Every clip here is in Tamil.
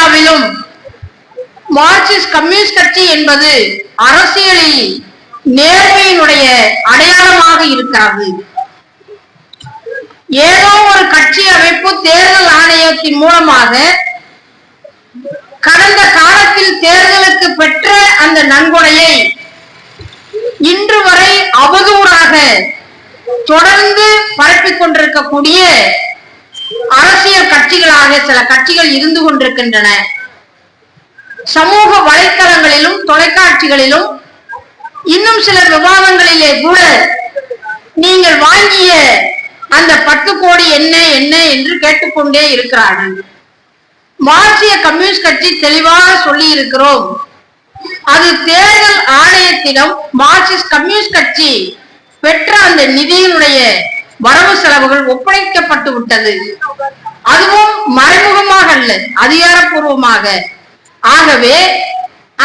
இந்தியாவிலும் மார்க்சிஸ்ட் கம்யூனிஸ்ட் கட்சி என்பது அரசியலில் நேர்மையினுடைய அடையாளமாக இருக்கிறது. ஏதோ ஒரு கட்சி அமைப்பு தேர்தல் ஆணையத்தின் மூலமாக கடந்த காலத்தில் தேர்தலுக்கு பெற்ற அந்த நன்கொடையை இன்று வரை அவதூறாக தொடர்ந்து பரப்பிக் கொண்டிருக்கக்கூடிய அரசியல் கட்சிகளாக சில கட்சிகள் இருந்து கொண்டிருக்கின்றன. சமூக வலைத்தளங்களிலும் தொலைக்காட்சிகளிலும் இன்னும் சில விவாதங்களிலே கூட நீங்கள் வாங்கிய அந்த 10 கோடி என்ன என்ன என்று கேட்டுக்கொண்டே இருக்கிறார்கள். மார்க்சிய கம்யூனிஸ்ட் கட்சி தெளிவாக சொல்லி இருக்கிறோம், அது தேர்தல் ஆணையத்திடம் மார்க்சிஸ்ட் கம்யூனிஸ்ட் கட்சி பெற்ற அந்த நிதியினுடைய வரவு செலவுகள் ஒப்படைக்கப்பட்டு விட்டது. அதுவும் மறைமுகமாக அல்ல, அதிகாரப்பூர்வமாக. ஆகவே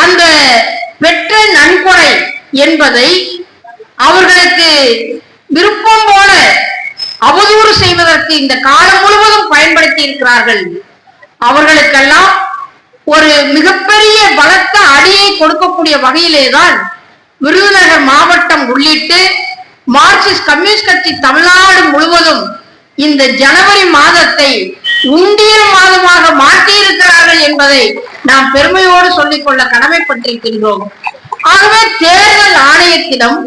அந்த பெற்ற நன்கொடை என்பதை அவர்களுக்கு விருப்பம் போல அவதூறு செய்வதற்கு இந்த காலம் முழுவதும் பயன்படுத்தி இருக்கிறார்கள். அவர்களுக்கெல்லாம் ஒரு மிகப்பெரிய பலத்த அடியை கொடுக்கக்கூடிய வகையிலேதான் விருதுநகர் மாவட்டம் உள்ளிட்டு மார்க்சிஸ்ட் கம்யூனிஸ்ட் கட்சி தமிழ்நாடு முழுவதும் இந்த ஜனவரி மாதத்தை உண்டியல் மாதமாக மாற்றியிருக்கிறார்கள் என்பதை நாம் பெருமையோடு சொல்லிக்கொள்ள கடமைப்பட்டிருக்கின்றோம். ஆகவே தேர்தல் ஆணையத்திடம்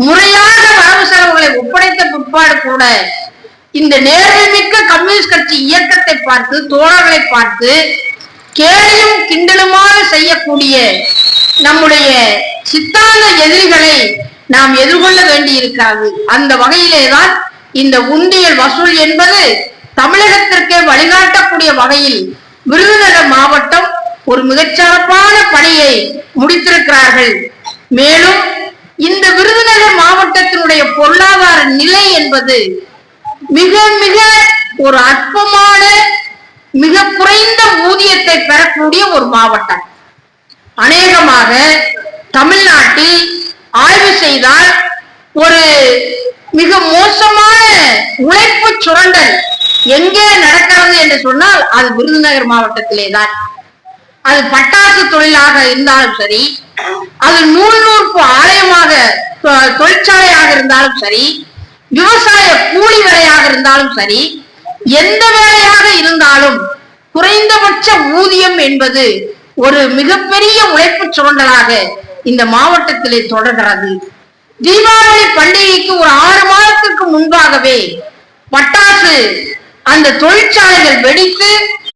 முறையான வரவு செலவுகளை ஒப்படைத்த பிற்பாடு கூட இந்த நேர்மைமிக்க கம்யூனிஸ்ட் கட்சி இயக்கத்தை பார்த்து, தோழர்களை பார்த்து கேலியும் கிண்டலுமாக செய்யக்கூடிய நம்முடைய சித்தாந்த எதிரிகளை நாம் எதிர்கொள்ள வேண்டி இருக்காது. அந்த வகையிலேதான் இந்த உண்டியல் வசூல் என்பது தமிழகத்திற்கே வழிகாட்டக்கூடிய வகையில் விருதுநகர் மாவட்டம் ஒரு மிகச்சிறப்பான பணியை முடித்திருக்கிறார்கள். மேலும் இந்த விருதுநகர் மாவட்டத்தினுடைய பொருளாதார நிலை என்பது மிக மிக ஒரு அற்பமான, மிக குறைந்த ஊதியத்தை பெறக்கூடிய ஒரு மாவட்டம். அநேகமாக தமிழ்நாட்டில் ஆய்வு செய்தால் ஒரு மிக மோசமான உழைப்பு சுரண்டல் எங்கே நடக்கிறது என்று சொன்னால் அது விருதுநகர் மாவட்டத்திலே தான். அது பட்டாசு தொழிலாக இருந்தாலும் சரி, அது நூல் நூற்பு ஆலயமாக தொழிற்சாலையாக இருந்தாலும் சரி, விவசாய கூலி வேலையாக இருந்தாலும் சரி, எந்த வேலையாக இருந்தாலும் குறைந்தபட்ச ஊதியம் என்பது ஒரு மிகப்பெரிய உழைப்பு சுரண்டலாக இந்த மாவட்டத்திலே தொடர்கிறது. தீபாவளி பண்டிகைக்கு ஒரு 6 மாதத்திற்கு முன்பாகவே பட்டாசு அந்த தொழிற்சாலைகள் வெடித்து